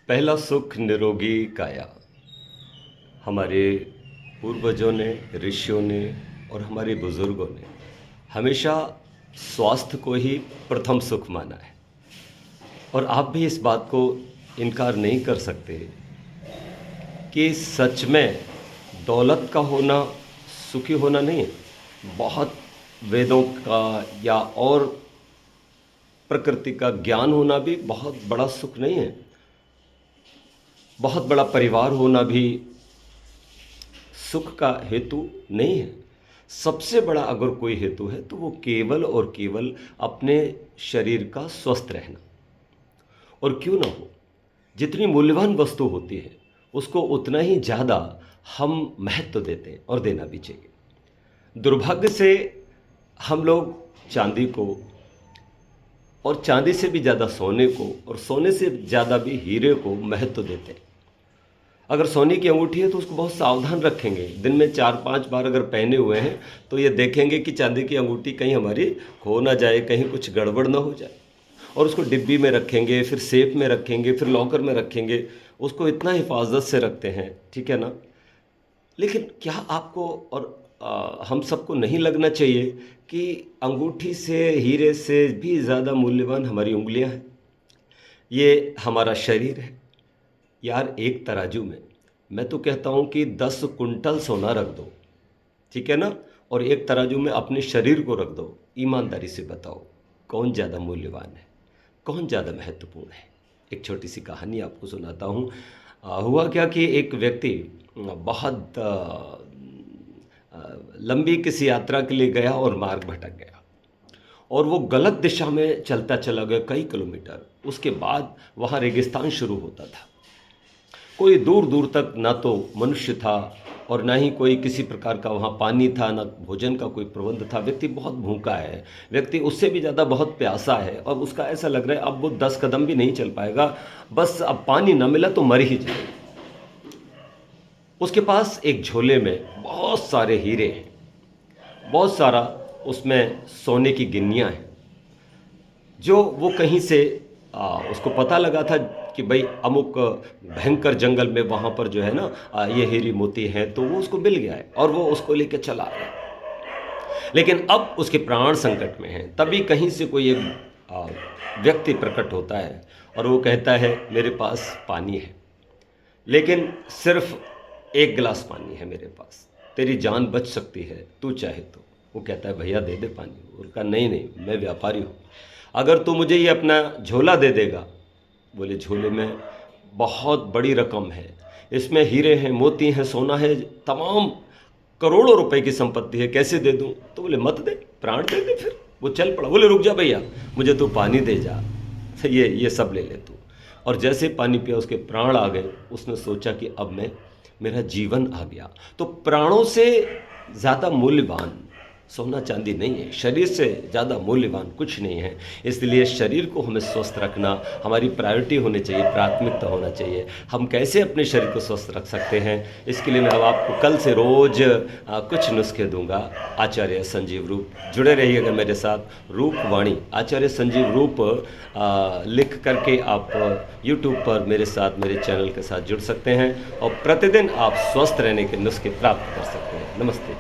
पहला सुख निरोगी काया। हमारे पूर्वजों ने, ऋषियों ने और हमारे बुजुर्गों ने हमेशा स्वास्थ्य को ही प्रथम सुख माना है। और आप भी इस बात को इनकार नहीं कर सकते कि सच में दौलत का होना सुखी होना नहीं है। बहुत वेदों का या और प्रकृति का ज्ञान होना भी बहुत बड़ा सुख नहीं है। बहुत बड़ा परिवार होना भी सुख का हेतु नहीं है। सबसे बड़ा अगर कोई हेतु है तो वो केवल और केवल अपने शरीर का स्वस्थ रहना। और क्यों ना हो, जितनी मूल्यवान वस्तु होती है उसको उतना ही ज़्यादा हम महत्व देते हैं और देना भी चाहिए। दुर्भाग्य से हम लोग चांदी को और चांदी से भी ज़्यादा सोने को और सोने से ज़्यादा भी हीरे को महत्व देते हैं। अगर सोने की अंगूठी है तो उसको बहुत सावधान रखेंगे। दिन में 4-5 बार अगर पहने हुए हैं तो ये देखेंगे कि चांदी की अंगूठी कहीं हमारी खो ना जाए, कहीं कुछ गड़बड़ ना हो जाए। और उसको डिब्बी में रखेंगे, फिर सेफ में रखेंगे, फिर लॉकर में रखेंगे। उसको इतना हिफाजत से रखते हैं, ठीक है ना। लेकिन क्या आपको और हम सबको नहीं लगना चाहिए कि अंगूठी से, हीरे से भी ज़्यादा मूल्यवान हमारी उंगलियां हैं। ये हमारा शरीर है यार। एक तराजू में मैं तो कहता हूँ कि 10 कुंटल सोना रख दो, ठीक है ना, और एक तराजू में अपने शरीर को रख दो। ईमानदारी से बताओ कौन ज़्यादा मूल्यवान है, कौन ज़्यादा महत्वपूर्ण है। एक छोटी सी कहानी आपको सुनाता हूँ। हुआ क्या कि एक व्यक्ति बहुत लंबी किसी यात्रा के लिए गया और मार्ग भटक गया और वो गलत दिशा में चलता चला गया कई किलोमीटर। उसके बाद वहाँ रेगिस्तान शुरू होता था। कोई दूर दूर तक ना तो मनुष्य था और ना ही कोई किसी प्रकार का वहाँ पानी था, ना भोजन का कोई प्रबंध था। व्यक्ति बहुत भूखा है, व्यक्ति उससे भी ज़्यादा बहुत प्यासा है और उसका ऐसा लग रहा है अब वो 10 कदम भी नहीं चल पाएगा, बस अब पानी ना मिला तो मर ही जाएगा। उसके पास एक झोले में बहुत सारे हीरे हैं, बहुत सारा उसमें सोने की गिन्नियाँ हैं, जो वो कहीं से उसको पता लगा था कि भाई अमुक भयंकर जंगल में वहाँ पर जो है ना ये हीरे मोती हैं, तो वो उसको मिल गया है और वो उसको लेके चला है। लेकिन अब उसके प्राण संकट में हैं। तभी कहीं से कोई एक व्यक्ति प्रकट होता है और वो कहता है मेरे पास पानी है, लेकिन सिर्फ 1 गिलास पानी है मेरे पास, तेरी जान बच सकती है तू चाहे तो। वो कहता है भैया दे दे पानी। वो कहा नहीं नहीं, मैं व्यापारी हूँ, अगर तू मुझे ये अपना झोला दे देगा। बोले झोले में बहुत बड़ी रकम है, इसमें हीरे हैं, मोती हैं, सोना है, तमाम करोड़ों रुपए की संपत्ति है, कैसे दे दूं। तो बोले मत दे, प्राण दे दे। फिर वो चल पड़ा। बोले रुक जा भैया, मुझे तू पानी दे जा, ये सब ले ले तू। और जैसे पानी पिया उसके प्राण आ गए। उसने सोचा कि अब मेरा जीवन आ गया। तो प्राणों से ज़्यादा मूल्यवान सोना चांदी नहीं है, शरीर से ज़्यादा मूल्यवान कुछ नहीं है। इसलिए शरीर को हमें स्वस्थ रखना हमारी प्रायोरिटी होनी चाहिए, प्राथमिकता होना चाहिए। हम कैसे अपने शरीर को स्वस्थ रख सकते हैं, इसके लिए मैं अब आपको कल से रोज़ कुछ नुस्खे दूंगा। आचार्य संजीव रूप, जुड़े रहिएगा मेरे साथ। रूपवाणी आचार्य संजीव रूप लिख करके आप यूट्यूब पर मेरे साथ, मेरे चैनल के साथ जुड़ सकते हैं और प्रतिदिन आप स्वस्थ रहने के नुस्खे प्राप्त कर सकते हैं। नमस्ते।